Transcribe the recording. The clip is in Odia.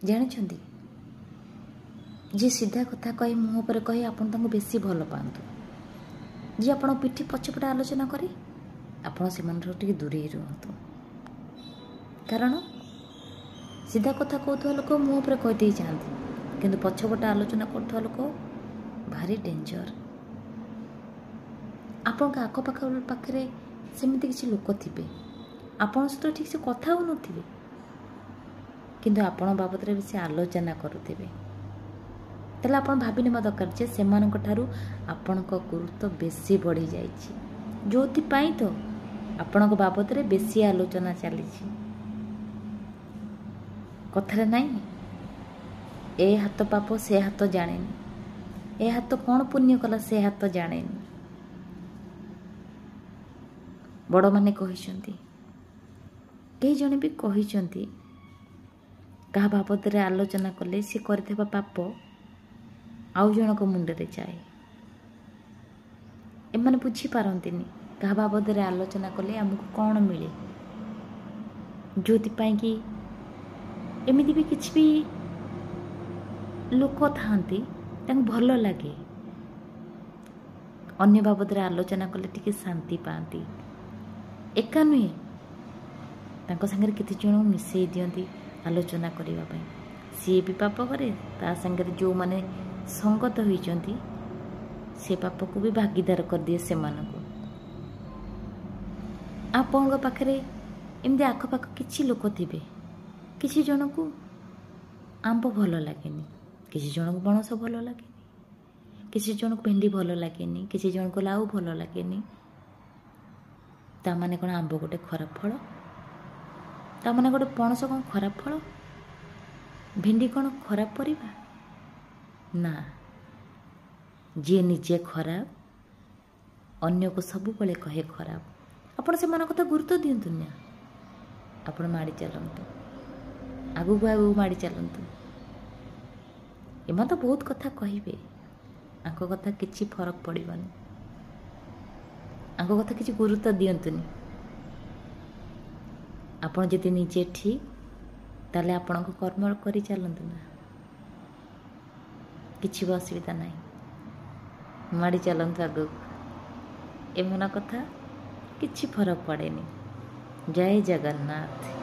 ଜାଣିଛନ୍ତି, ଯିଏ ସିଧା କଥା କହି ମୁହଁ ଉପରେ କହି ଆପଣ ତାଙ୍କୁ ବେଶୀ ଭଲ ପାଆନ୍ତୁ, ଯିଏ ଆପଣ ପିଠି ପଛପଟେ ଆଲୋଚନା କରି ଆପଣ ସେମାନଙ୍କର ଟିକେ ଦୂରେଇ ରୁହନ୍ତୁ। କାରଣ ସିଧା କଥା କହୁଥିବା ଲୋକ ମୁହଁ ଉପରେ କହିଦେଇ ଯାଆନ୍ତି, କିନ୍ତୁ ପଛପଟେ ଆଲୋଚନା କରୁଥିବା ଲୋକ ଭାରି ଡେଞ୍ଜର। ଆପଣଙ୍କ ଆଖପାଖ ପାଖରେ ସେମିତି କିଛି ଲୋକ ଥିବେ, ଆପଣଙ୍କ ସହିତ ଠିକ୍ସେ କଥା ହେଉନଥିବେ, କିନ୍ତୁ ଆପଣ ବାବଦରେ ବେଶୀ ଆଲୋଚନା କରୁଥିବେ। ତାହେଲେ ଆପଣ ଭାବି ନେବା ଦରକାର ଯେ ସେମାନଙ୍କ ଠାରୁ ଆପଣଙ୍କ ଗୁରୁତ୍ୱ ବେଶୀ ବଢ଼ିଯାଇଛି, ଯେଉଁଥିପାଇଁ ତ ଆପଣଙ୍କ ବାବଦରେ ବେଶୀ ଆଲୋଚନା ଚାଲିଛି। କଥାରେ ନାହିଁ, ଏ ହାତ ପାପ ସେ ହାତ ଜାଣେନି, ଏ ହାତ କ'ଣ ପୁଣ୍ୟ କଲା ସେ ହାତ ଜାଣେନି। ବଡ଼ମାନେ କହିଛନ୍ତି, କେହି ଜଣେ ବି କହିଛନ୍ତି, କାହା ବାବଦରେ ଆଲୋଚନା କଲେ ସେ କରିଥିବା ପାପ ଆଉ ଜଣଙ୍କ ମୁଣ୍ଡରେ ଯାଏ। ଏମାନେ ବୁଝିପାରନ୍ତିନି କାହା ବାବଦରେ ଆଲୋଚନା କଲେ ଆମକୁ କ'ଣ ମିଳେ। ଯେଉଁଥିପାଇଁ କି ଏମିତି ବି କିଛି ବି ଲୋକ ଥାଆନ୍ତି ତାଙ୍କୁ ଭଲ ଲାଗେ, ଅନ୍ୟ ବାବଦରେ ଆଲୋଚନା କଲେ ଟିକେ ଶାନ୍ତି ପାଆନ୍ତି। ଏକା ନୁହେଁ, ତାଙ୍କ ସାଙ୍ଗରେ କେତେ ଜଣଙ୍କୁ ମିଶାଇ ଦିଅନ୍ତି ଆଲୋଚନା କରିବା ପାଇଁ। ସିଏ ବି ପାପ କରେ, ତା ସାଙ୍ଗରେ ଯେଉଁମାନେ ସଙ୍ଗତ ହୋଇଛନ୍ତି ସେ ପାପକୁ ବି ଭାଗିଦାର କରିଦିଏ ସେମାନଙ୍କୁ। ଆପଣଙ୍କ ପାଖରେ ଏମିତି ଆଖପାଖ କିଛି ଲୋକ ଥିବେ, କିଛି ଜଣଙ୍କୁ ଆମ୍ବ ଭଲ ଲାଗେନି, କିଛି ଜଣଙ୍କୁ ପଣସ ଭଲ ଲାଗେନି, କିଛି ଜଣଙ୍କୁ ଭେଣ୍ଡି ଭଲ ଲାଗେନି, କିଛି ଜଣଙ୍କୁ ଲାଉ ଭଲ ଲାଗେନି। ତାମାନେ କ'ଣ ଆମ୍ବ ଗୋଟେ ଖରାପ ଫଳ? ତାମାନେ ଗୋଟେ ପଣସ କ'ଣ ଖରାପ ଫଳ? ଭେଣ୍ଡି କ'ଣ ଖରାପ ପରିବା? ନା, ଯିଏ ନିଜେ ଖରାପ ଅନ୍ୟକୁ ସବୁବେଳେ କହେ ଖରାପ। ଆପଣ ସେମାନଙ୍କ କଥା ଗୁରୁତ୍ୱ ଦିଅନ୍ତୁ ନା, ଆପଣ ମାଡ଼ି ଚାଲନ୍ତୁ, ଆଗକୁ ଆଗକୁ ମାଡ଼ି ଚାଲନ୍ତୁ। ଏମାନେ ତ ବହୁତ କଥା କହିବେ, ଆଙ୍କ କଥା କିଛି ଫରକ ପଡ଼ିବନି, ଆଙ୍କ କଥା କିଛି ଗୁରୁତ୍ୱ ଦିଅନ୍ତୁନି। ଆପଣ ଯଦି ନିଜେ ଠିକ୍ ତାହେଲେ ଆପଣଙ୍କ କର୍ମ କରି ଚାଲନ୍ତୁ ନା, କିଛି ବି ଅସୁବିଧା ନାହିଁ, ମାଡ଼ି ଚାଲନ୍ତୁ ଆଗକୁ। ଏମାନଙ୍କ କଥା କିଛି ଫରକ ପଡ଼େନି। ଜୟ ଜଗନ୍ନାଥ।